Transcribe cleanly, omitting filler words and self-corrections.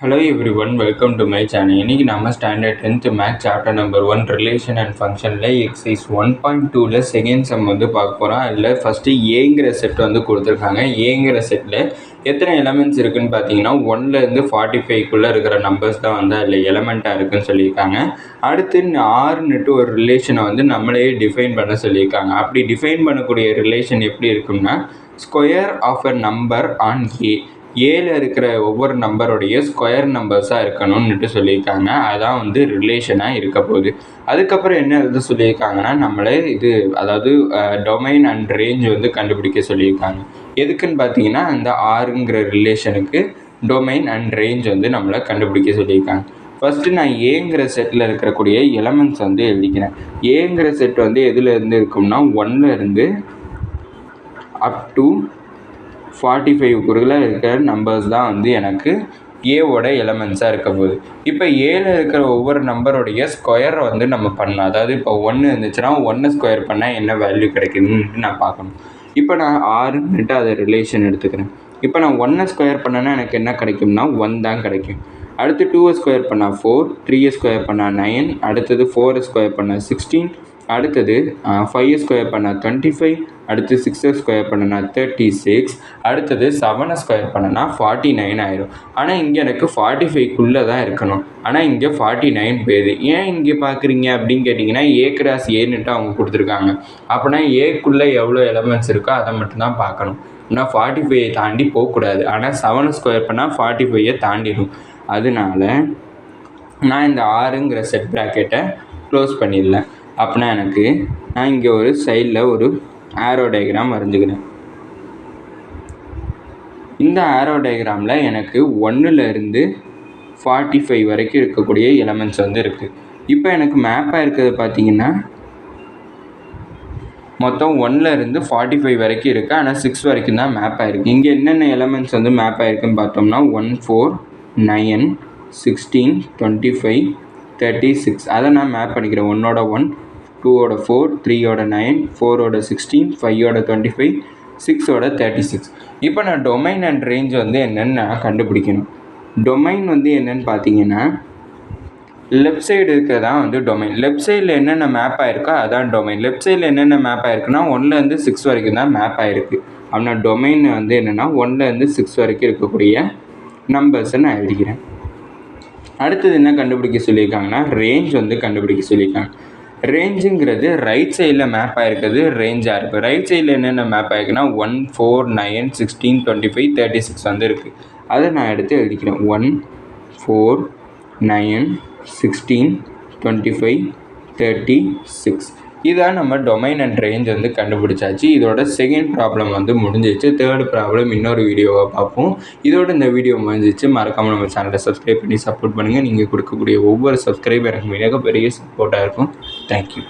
Hello everyone, welcome to my channel. இன்னைக்கு நம்ம standard 10th maths chapter number 1 relation and ஃபங்க்ஷனில் exercise 1.2ல second sum வந்து பார்க்க போகிறோம். அதில் ஃபஸ்ட்டு ஏங்கிற செட் வந்து கொடுத்துருக்காங்க. ஏங்கிற செட்டில் எத்தனை எலமெண்ட்ஸ் இருக்குதுன்னு பார்த்தீங்கன்னா 1லேருந்து 45க்குள்ளே இருக்கிற நம்பர்ஸ் தான் வந்து அதில் எலமெண்ட்டாக இருக்குதுன்னு சொல்லியிருக்காங்க. அடுத்து ஆறுன்னுட்டு ஒரு ரிலேஷனை வந்து நம்மளே டிஃபைன் பண்ண சொல்லியிருக்காங்க. அப்படி டிஃபைன் பண்ணக்கூடிய ரிலேஷன் எப்படி இருக்குன்னா ஸ்கொயர் ஆஃப் அ நம்பர் ஆன் ஏல இருக்கிற ஒவ்வொரு நம்பருடைய ஸ்கொயர் நம்பர்ஸாக இருக்கணும்னுட்டு சொல்லியிருக்காங்க. அதான் வந்து ரிலேஷனாக இருக்க போகுது. அதுக்கப்புறம் என்ன எழுத சொல்லியிருக்காங்கன்னா நம்மளே அதாவது டொமைன் அண்ட் ரேஞ்ச் வந்து கண்டுபிடிக்க சொல்லியிருக்காங்க. எதுக்குன்னு பார்த்தீங்கன்னா அந்த ஆறுங்கிற ரிலேஷனுக்கு டொமைன் அண்ட் ரேஞ்ச் வந்து நம்மளை கண்டுபிடிக்க சொல்லியிருக்காங்க. ஃபஸ்ட்டு நான் ஏங்கிற செட்டில் இருக்கக்கூடிய எலமெண்ட்ஸ் வந்து எழுதிக்கிறேன். ஏங்கிற செட் வந்து எதுலேருந்து இருக்கும்னா 1லேருந்து அப் டு 45க்குள்ள இருக்கிற நம்பர்ஸ் தான் வந்து எனக்கு ஏவோட எலமெண்ட்ஸாக இருக்க போகுது. இப்போ ஏல இருக்கிற ஒவ்வொரு நம்பருடைய ஸ்கொயரை வந்து நம்ம பண்ணலாம். அதாவது இப்போ 1 இருந்துச்சுன்னா 1 ஸ்கொயர் பண்ணால் என்ன வேல்யூ கிடைக்குதுன்னு நான் பார்க்கணும். இப்போ நான் 6ன்னுட்டு அதை ரிலேஷன் எடுத்துக்கிறேன். இப்போ நான் 1 ஸ்கொயர் பண்ணேன்னா எனக்கு என்ன கிடைக்கும்னா 1 தான் கிடைக்கும். அடுத்து 2 ஸ்கொயர் பண்ணால் 4, 3 ஸ்கொயர் பண்ணால் 9, அடுத்தது 4 ஸ்கொயர் பண்ணால் 16, அடுத்தது 5 ஸ்கொயர் பண்ணால் 25, அடுத்து 6 ஸ்கொயர் பண்ணனா 36, அடுத்தது 7 ஸ்கொயர் பண்ணனா 49 ஆயிரும். ஆனால் இங்கே எனக்கு 45க்குள்ளே தான் இருக்கணும். ஆனால் இங்கே 49 போகுது. ஏன் இங்கே பார்க்குறீங்க அப்படின்னு கேட்டிங்கன்னா ஏ கிராஸ் ஏன்னுட்டு அவங்க கொடுத்துருக்காங்க. அப்படின்னா ஏக்குள்ளே எவ்வளோ எலமெண்ட்ஸ் இருக்கோ அதை மட்டும்தான் பார்க்கணும். ஆனால் 45 தாண்டி போகக்கூடாது. ஆனால் 7 ஸ்கொயர் பண்ணால் 45 தாண்டிடும். அதனால நான் இந்த 6ங்கிற செட் ப்ராக்கெட்டை க்ளோஸ் பண்ணிடலாம். அப்படின்னா எனக்கு நான் இங்கே ஒரு சைடில் ஒரு ஆரோ டயக்ராம் வரைஞ்சிக்கிறேன். இந்த ஆரோ டயக்ராமில் எனக்கு 1லேருந்து 45 வரைக்கும் இருக்கக்கூடிய எலமெண்ட்ஸ் வந்து இருக்குது. இப்போ எனக்கு மேப்பாக இருக்கிறது பார்த்தீங்கன்னா மொத்தம் 1லேருந்து 45 வரைக்கும் இருக்குது. ஆனால் 6 வரைக்கும் தான் மேப் ஆகிருக்கு. இங்கே என்னென்ன எலமெண்ட்ஸ் வந்து மேப் ஆகிருக்குன்னு பார்த்தோம்னா 1, 4, 9, 16, 25, 36. அதை நான் மேப் பண்ணிக்கிறேன். 1ஓட 1, 2ஓட 4, 3ஓட 9, 4ஓட 16, 5ஓட 25, 6ஓட 36. இப்போ நான் டொமைன் அண்ட் ரேஞ்ச் வந்து என்னென்னு நான் கண்டுபிடிக்கணும். டொமைன் வந்து என்னென்னு பார்த்தீங்கன்னா லெஃப்ட் சைடு இருக்கிறதான் வந்து டொமைன். லெஃப்ட் சைடில் என்னென்ன மேப் ஆகிருக்கோ அதான் டொமைன். லெஃப்ட் சைடில் என்னென்ன மேப் ஆகிருக்குன்னா 1லேருந்து 6 வரைக்கும் தான் மேப் ஆகிருக்கு. அப்படின்னா டொமைன் வந்து என்னென்னா 1லேருந்து 6 வரைக்கும் இருக்கக்கூடிய நம்பர்ஸை நான் எழுதிக்கிறேன். அடுத்தது என்ன கண்டுபிடிக்க சொல்லியிருக்காங்கன்னா ரேஞ்ச் வந்து கண்டுபிடிக்க சொல்லியிருக்காங்க. ரேஞ்சுங்கிறது ரைட் சைடில் மேப் ஆகிருக்கிறது ரேஞ்சாக இருக்குது. ரைட் சைடில் என்னென்ன மேப் ஆகிருக்குன்னா 1, 4, 9, 16, 25, 36 வந்து இருக்குது. அதை நான் எடுத்து எழுதிக்கிறேன். 1, 4, 9, 16, 25, 36. இதான் நம்ம டொமைன் அண்ட் ரேஞ்ச் வந்து கண்டுபிடிச்சாச்சு. இதோட செகண்ட் ப்ராப்ளம் வந்து முடிஞ்சிச்சு. தேர்ட் ப்ராப்ளம் இன்னொரு வீடியோவை பார்ப்போம். இதோட இந்த வீடியோ முடிஞ்சிச்சு. மறக்காமல் நம்ம சேனலை சப்ஸ்கிரைப் பண்ணி சப்போர்ட் பண்ணுங்கள். நீங்கள் கொடுக்கக்கூடிய ஒவ்வொரு சப்ஸ்கிரைபர் எனக்கு மிகப்பெரிய சப்போர்ட்டாக இருக்கும். தேங்க்யூ.